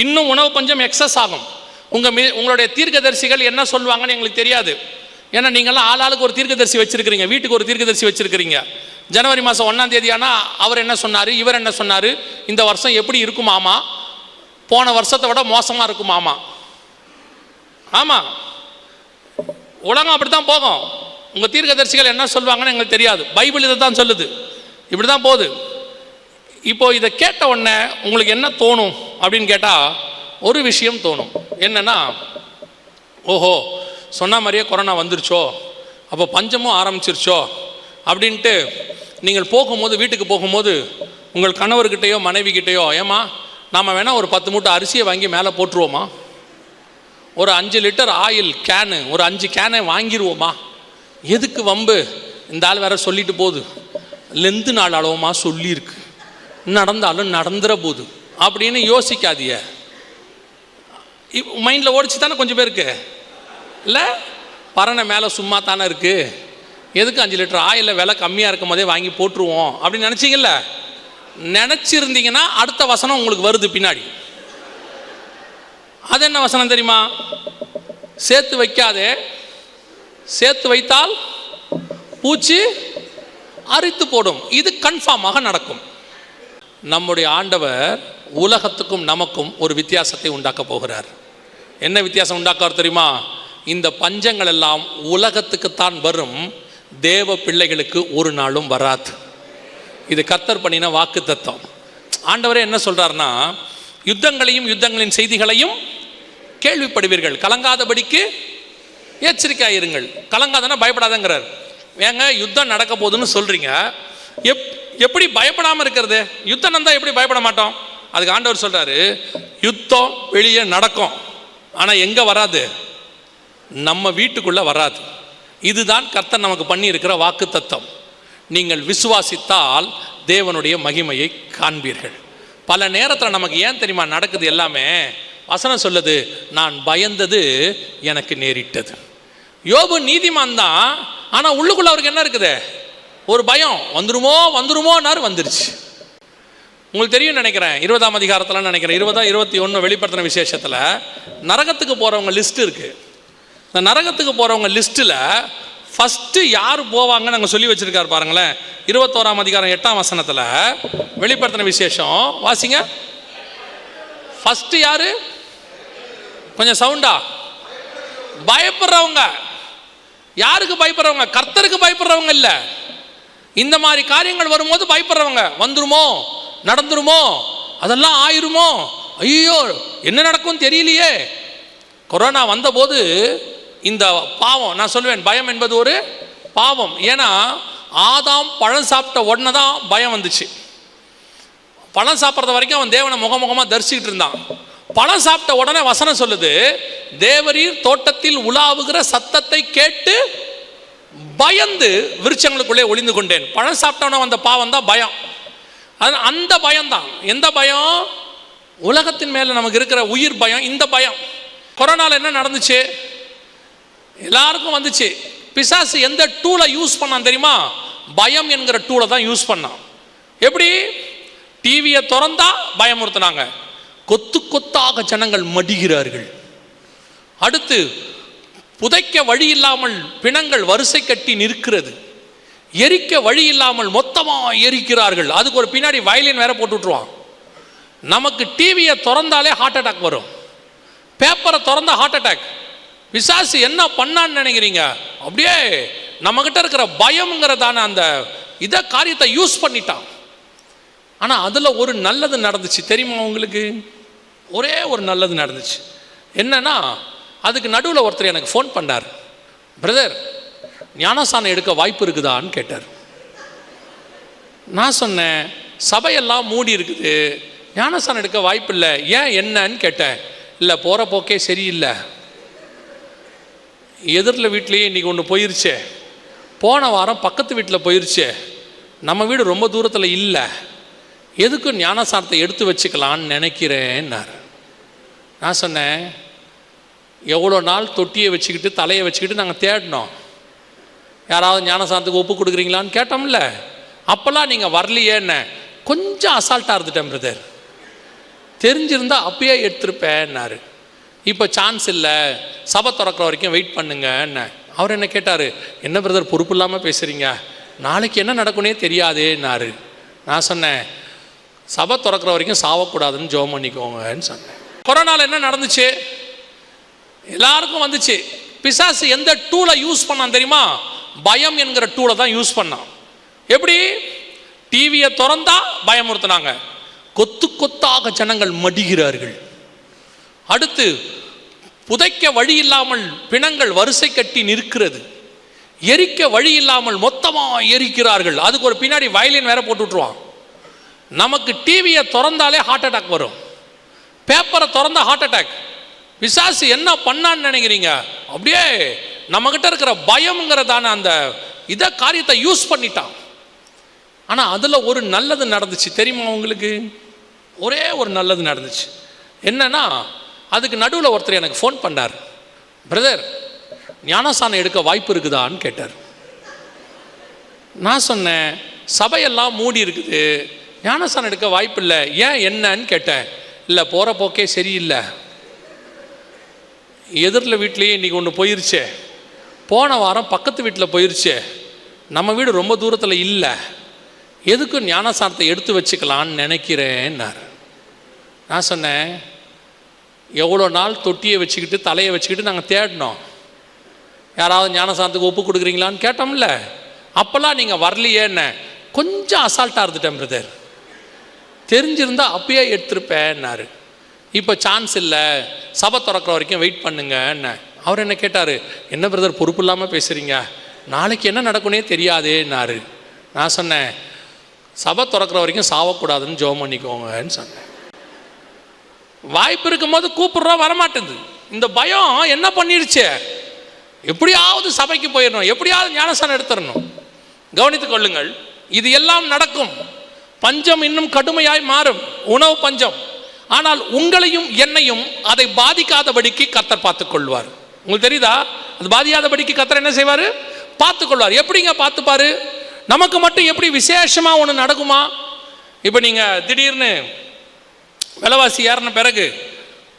இன்னும் உணவு பஞ்சம் எக்ஸஸ் ஆகும். உங்களுடைய தீர்க்கதரிசிகள் என்ன சொல்லுவாங்கன்னு எங்களுக்கு தெரியாது. ஏன்னா நீங்கள்லாம் ஆளாளுக்கு ஒரு தீர்க்கதரிசி வச்சிருக்கிறீங்க, வீட்டுக்கு ஒரு தீர்க்கதரிசி வச்சிருக்கிறீங்க. ஜனவரி மாதம் 1ஆம் தேதி ஆனால் அவர் என்ன சொன்னார், இவர் என்ன சொன்னார், இந்த வருஷம் எப்படி இருக்குமாமா, போன வருஷத்தை விட மோசமாக இருக்குமாமா. ஆமாம், உலகம் அப்படி தான் போகும். உங்கள் தீர்க்கதரிசிகள் என்ன சொல்லுவாங்கன்னு எங்களுக்கு தெரியாது. பைபிள் இதை தான் சொல்லுது, இப்படி தான் போகுது. இப்போது இதை கேட்ட உடனே உங்களுக்கு என்ன தோணும் அப்படின்னு கேட்டால் ஒரு விஷயம் தோணும். என்னென்னா, ஓஹோ சொன்ன மாதிரியே கொரோனா வந்துருச்சோ, அப்போ பஞ்சமும் ஆரம்பிச்சிருச்சோ அப்படின்ட்டு நீங்கள் போகும்போது, வீட்டுக்கு போகும்போது உங்கள் கணவர்கிட்டையோ மனைவிக்கிட்டையோ, ஏமா நாம் வேணால் ஒரு 10 மூட்டை அரிசியை வாங்கி மேலே போட்டுருவோமா, ஒரு 5 லிட்டர் ஆயில் கேனு, ஒரு 5 கேனை வாங்கிடுவோமா, எதுக்கு வம்பு, இந்த ஆள் வேற சொல்லிட்டு போகுது, லெந்து நாள் அளவுமா சொல்லியிருக்கு, நடந்தாலும் நடந்துற போகுது அப்படின்னு யோசிக்காதீங்க. மைண்டில் ஓடிச்சு தானே கொஞ்சம் பேருக்கு, இல்லை பறனை மேலே சும்மா தானே இருக்குது, எதுக்கு 5 லிட்டர் ஆயிலில் விலை கம்மியாக இருக்கும் போதே வாங்கி போட்டுருவோம் அப்படின்னு நினச்சிங்கல்ல. நினச்சிருந்தீங்கன்னா அடுத்த வசனம் உங்களுக்கு வருது பின்னாடி. அது என்ன வசனம் தெரியுமா? சேர்த்து வைக்காதே, சேர்த்து வைத்தால் பூச்சி அரித்து போடும். இது கன்ஃபார்மாக நடக்கும். நம்முடைய ஆண்டவர் உலகத்துக்கும் நமக்கும் ஒரு வித்தியாசத்தை உண்டாக்க போகிறார். என்ன வித்தியாசம் உண்டாக்குவார் தெரியுமா? இந்த பஞ்சங்கள் எல்லாம் உலகத்துக்குத்தான் வரும், தேவ பிள்ளைகளுக்கு ஒரு நாளும் வராது. இது கர்த்தர் பண்ணின வாக்கு தத்தம். ஆண்டவரே என்ன சொல்றாருன்னா, யுத்தங்களையும் யுத்தங்களின் செய்திகளையும் கேள்விப்படுவீர்கள், கலங்காதபடிக்கு எச்சரிக்கையாயிருங்கள். கலங்காதனா பயப்படாதங்கிறார். ஏங்க யுத்தம் நடக்க போகுதுன்னு சொல்றீங்க, எப்படி பயப்படாமல் இருக்கிறது? யுத்தம் நடந்தால் எப்படி பயப்பட மாட்டோம்? அதுக்கு ஆண்டவர் சொல்றாரு, யுத்தம் வெளியே நடக்கும், ஆனால் எங்கே வராது? நம்ம வீட்டுக்குள்ளே வராது. இதுதான் கர்த்தர் நமக்கு பண்ணி இருக்கிற வாக்கு தத்தம். நீங்கள் விசுவாசித்தால் தேவனுடைய மகிமையை காண்பீர்கள். பல நேரத்தில் நமக்கு ஏன் தெரியுமா நடக்குது எல்லாமே? வசனம் சொல்லுது, நான் பயந்தது எனக்கு நேரிட்டது. யோபு நீதிமான் தான், ஆனால் உள்ளுக்குள்ள அவருக்கு என்ன இருக்குது? ஒரு பயம். வந்துருமோ வந்துருமோன்னாரு, வந்துருச்சு. உங்களுக்கு தெரியும் நினைக்கிறேன், 20ஆம் அதிகாரத்தில் நினைக்கிறேன் 20-21 வெளிப்படுத்தின விசேஷத்தில் நரகத்துக்கு போகிறவங்க லிஸ்ட் இருக்குது. இந்த நரகத்துக்கு போகிறவங்க லிஸ்ட்டில் ஃபஸ்ட்டு யார் போவாங்கன்னு நாங்கள் சொல்லி வச்சுருக்காரு பாருங்களேன். 21ஆம் அதிகாரம் 8ஆம் வசனத்தில் வெளிப்படுத்தின விசேஷம் வாசிங்க. ஃபஸ்ட்டு யார்? கொஞ்சம் சவுண்டா. பயப்படுறவங்க. யாருக்கு பயப்படுறவங்க? கர்த்தருக்கு பயப்படுறவங்க இல்லை. இந்த மாதிரி காரியங்கள் வரும்போது பயப்படுறவங்க. வந்துருமோ, நடந்துருமோ, அதெல்லாம் ஆயிருமோ, ஐயோ என்ன நடக்கும் தெரியலையே. கொரோனா வந்தபோது இந்த பாவம், நான் சொல்லுவேன் பயம் என்பது ஒரு பாவம். ஏன்னா ஆதாம் பழம் சாப்பிட்ட உடனே தான் பயம் வந்துச்சு. பழம் சாப்பிட்றது வரைக்கும் அவன் தேவனை முகமுகமாக தரிசிக்கிட்டு இருந்தான். பழம் சாப்பிட்ட உடனே வசனம் சொல்லுது, தேவரீர் தோட்டத்தில் உலாவுகிற சத்தத்தை கேட்டு பயந்து விருட்சங்களுக்குள்ளே ஒளிந்து கொண்டேன். பழம் சாப்பிட்டவன வந்த பாவம் தான் பயம். அந்த பயம்தான். எந்த பயம்? உலகத்தின் மேலே நமக்கு இருக்கிற உயிர் பயம். இந்த பயம். கொரோனாவில் என்ன நடந்துச்சு? எல்லாருக்கும் வந்துச்சு. பிசாசு எந்த டூலை யூஸ் பண்ணான் தெரியுமா? பயம் என்கிற டூலை தான் யூஸ் பண்ணான். எப்படி? டிவியை திறந்தா பயமுறுத்தினாங்க, கொத்து கொத்தாக ஜனங்கள் மடிகிறார்கள். அடுத்து புதைக்க வழி இல்லாமல் பிணங்கள் வரிசை கட்டி நிற்கிறது, எரிக்க வழி இல்லாமல் மொத்தமாக எரிக்கிறார்கள். அதுக்கு ஒரு பின்னாடி வயலின் வேற போட்டு விட்டுருவான். நமக்கு டிவியை திறந்தாலே ஹார்ட் அட்டாக் வரும், பேப்பரை திறந்தா ஹார்ட் அட்டாக். பிசாசு என்ன பண்ணான்னு நினைக்கிறீங்க? அப்படியே நம்மகிட்ட இருக்கிற பயம்ங்கிறதான அந்த இதை காரியத்தை யூஸ் பண்ணிட்டான். ஆனால் அதில் ஒரு நல்லது நடந்துச்சு தெரியுமா உங்களுக்கு? ஒரே ஒரு நல்லது நடந்துச்சு. என்னன்னா, அதுக்கு நடுவில் ஒருத்தர் எனக்கு ஃபோன் பண்ணார். பிரதர், ஞானசானம் எடுக்க வாய்ப்பு இருக்குதான்னு கேட்டார். நான் சொன்னேன், சபையெல்லாம் மூடி இருக்குது, ஞானசானம் எடுக்க வாய்ப்பு இல்லை. ஏன், என்னன்னு கேட்டேன். இல்லை, போகிற போக்கே சரியில்லை, எதிரில் வீட்லேயே இன்றைக்கி ஒன்று போயிருச்சே, போன வாரம் பக்கத்து வீட்டில் போயிருச்சே, நம்ம வீடு ரொம்ப தூரத்தில் இல்லை, எதுக்கும் ஞானசானத்தை எடுத்து வச்சுக்கலான்னு நினைக்கிறேன்னார். நான் சொன்னேன், எவ்வளோ நாள் தொட்டியை வச்சுக்கிட்டு தலையை வச்சுக்கிட்டு நாங்கள் தேடினோம், யாராவது ஞானசானத்துக்கு ஒப்பு கொடுக்குறீங்களான்னு கேட்டோம்ல, அப்போல்லாம் நீங்கள் வரலையே. என்ன கொஞ்சம் அசால்ட்டாக இருந்துட்டேன் பிரதர். தெரிஞ்சிருந்தா அப்பயே எடுத்திருப்பேன்னாரு. இப்போ சான்ஸ் இல்லை, சபை திறக்கிற வரைக்கும் வெயிட் பண்ணுங்கன்னு. அவர் என்ன கேட்டார், என்ன பிரதர் பொறுப்பு இல்லாமல் பேசுகிறீங்க, நாளைக்கு என்ன நடக்குன்னே தெரியாதேன்னாரு. நான் சொன்னேன், சபை திறக்கிற வரைக்கும் சாவக்கூடாதுன்னு ஜெபம் பண்ணிக்கோங்கன்னு சொன்னேன். கொரோனாவில் என்ன நடந்துச்சு, எல்லாருக்கும் வந்துச்சு. பிசாசு எந்த டூலை யூஸ் பண்ணான் தெரியுமா? பயம் என்கிற டூலை தான் யூஸ் பண்ணான். எப்படி? டிவியை திறந்தா பயமுறுத்தினாங்க, கொத்து கொத்தாக ஜனங்கள் மடிகிறார்கள். அடுத்து புதைக்க வழி இல்லாமல் பிணங்கள் வரிசை கட்டி நிற்கிறது, எரிக்க வழி இல்லாமல் மொத்தமாக எரிக்கிறார்கள். அதுக்கு ஒரு பின்னாடி வயலின் வேற போட்டு விட்டுருவான். நமக்கு டிவியை திறந்தாலே ஹார்ட் அட்டாக் வரும், பேப்பரை திறந்தா ஹார்ட் அட்டாக். பிசாசு என்ன பண்ணான்னு நினைக்கிறீங்க? அப்படியே நம்மகிட்ட இருக்கிற பயம்ங்கிறதான அந்த இதை காரியத்தை யூஸ் பண்ணிட்டான். ஆனால் அதில் ஒரு நல்லது நடந்துச்சு தெரியுமா உங்களுக்கு? ஒரே ஒரு நல்லது நடந்துச்சு. என்னன்னா, அதுக்கு நடுவில் ஒருத்தர் எனக்கு ஃபோன் பண்ணார், பிரதர் ஞானஸ்நானம் எடுக்க வாய்ப்பு இருக்குதான்னு கேட்டார். நான் சொன்னேன், சபையெல்லாம் மூடி இருக்குது, ஞானஸ்நானம் எடுக்க வாய்ப்பு இல்லை, ஏன் என்னன்னு கேட்டேன். இல்லை, போகிற போக்கே சரியில்லை, எதிரில் வீட்லேயே இன்றைக்கி ஒன்று போயிருச்சே, போன வாரம் பக்கத்து வீட்டில் போயிருச்சே, நம்ம வீடு ரொம்ப தூரத்தில் இல்லை, எதுக்கும் ஞானஸ்நானத்தை எடுத்து வச்சுக்கலான்னு நினைக்கிறேன்னார். நான் சொன்னேன், எவ்வளோ நாள் தொட்டியை வச்சுக்கிட்டு தலையை வச்சுக்கிட்டு நாங்கள் தேடினோம், யாராவது ஞானஸ்நானத்துக்கு ஒப்பு கொடுக்குறீங்களான்னு கேட்டோம்ல, அப்போல்லாம் நீங்கள் வரலையேன்னு. கொஞ்சம் அசால்ட்டாக இருந்துட்டேன் பிரதர், தெரிஞ்சிருந்தா அப்பயே எடுத்திருப்பேன்னாரு. இப்போ சான்ஸ் இல்லை, சபை திறக்கிற வரைக்கும் வெயிட் பண்ணுங்கன்னு. அவர் என்ன கேட்டார், என்ன பிரதர் பொறுப்பு இல்லாமல் பேசுகிறீங்க, நாளைக்கு என்ன நடக்குன்னே தெரியாதேன்னாரு. நான் சொன்னேன், சபை திறக்கிற வரைக்கும் சாவக்கூடாதுன்னு ஜெபம் பண்ணிக்கோங்கன்னு சொன்னேன். வாய்ப்பு இருக்கும்போது கூப்பிட்றோம், வரமாட்டேங்குது. இந்த பயம் என்ன பண்ணிடுச்சு, எப்படியாவது சபைக்கு போயிடணும், எப்படியாவது ஞானஸ்நானம் எடுத்துடணும். கவனித்துக் கொள்ளுங்கள், இது எல்லாம் நடக்கும். பஞ்சம் இன்னும் கடுமையாய் மாறும், உணவு பஞ்சம். ஆனால் உங்களையும் என்னையும் அதை பாதிக்காதபடிக்கு கர்த்தர் பார்த்துக் கொள்வார். உங்களுக்கு தெரியுதா? அது பாதிக்காதபடிக்கு கர்த்தர் என்ன செய்வார்? பார்த்துக் கொள்வார். எப்படிங்க பார்த்துப்பாரு? நமக்கு மட்டும் எப்படி விசேஷமாக ஒன்று நடக்குமா? இப்போ நீங்கள் திடீர்னு விலைவாசி ஏறின பிறகு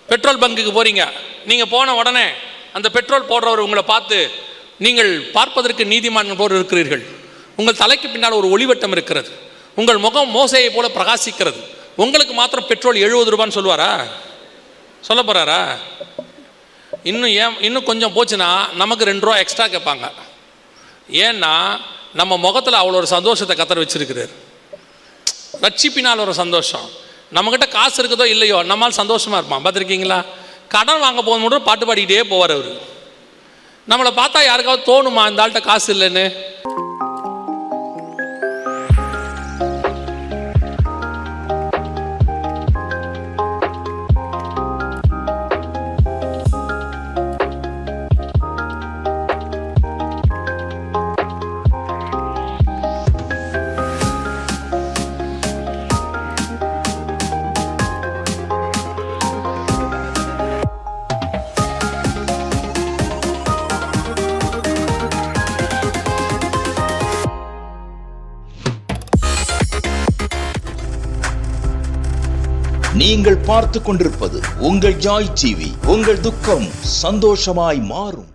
பெட்ரோல் பங்குக்கு போகிறீங்க. நீங்கள் போன உடனே அந்த பெட்ரோல் போடுறவர் உங்களை பார்த்து, நீங்கள் பார்ப்பதற்கு நீதிமான்கள் போல் இருக்கிறீர்கள், உங்கள் தலைக்கு பின்னால் ஒரு ஒளிவட்டம் இருக்கிறது, உங்கள் முகம் மோசையை போல பிரகாசிக்கிறது, உங்களுக்கு மாத்திரம் பெட்ரோல் 70 ரூபான்னு சொல்லுவாரா? சொல்ல போகிறாரா? இன்னும் கொஞ்சம் போச்சுன்னா நமக்கு 2 ரூபா எக்ஸ்ட்ரா கேட்பாங்க. ஏன்னா நம்ம முகத்தில் அவ்வளோ ஒரு சந்தோஷத்தை கர்த்தர் வச்சிருக்கிறார். ரட்சிப்பினால் ஒரு சந்தோஷம். நம்மக்கிட்ட காசு இருக்குதோ இல்லையோ, நம்மால் சந்தோஷமாக இருப்பான். பார்த்துருக்கீங்களா? கடன் வாங்க போகும்போது மட்டும் பாட்டு பாடிக்கிட்டே போவார் அவர். நம்மளை பார்த்தா யாருக்காவது தோணுமா இந்த ஆள்கிட்ட காசு இல்லைன்னு? நீங்கள் பார்த்து கொண்டிருப்பது உங்கள் ஜாய் டிவி. உங்கள் துக்கம் சந்தோஷமாய் மாறும்.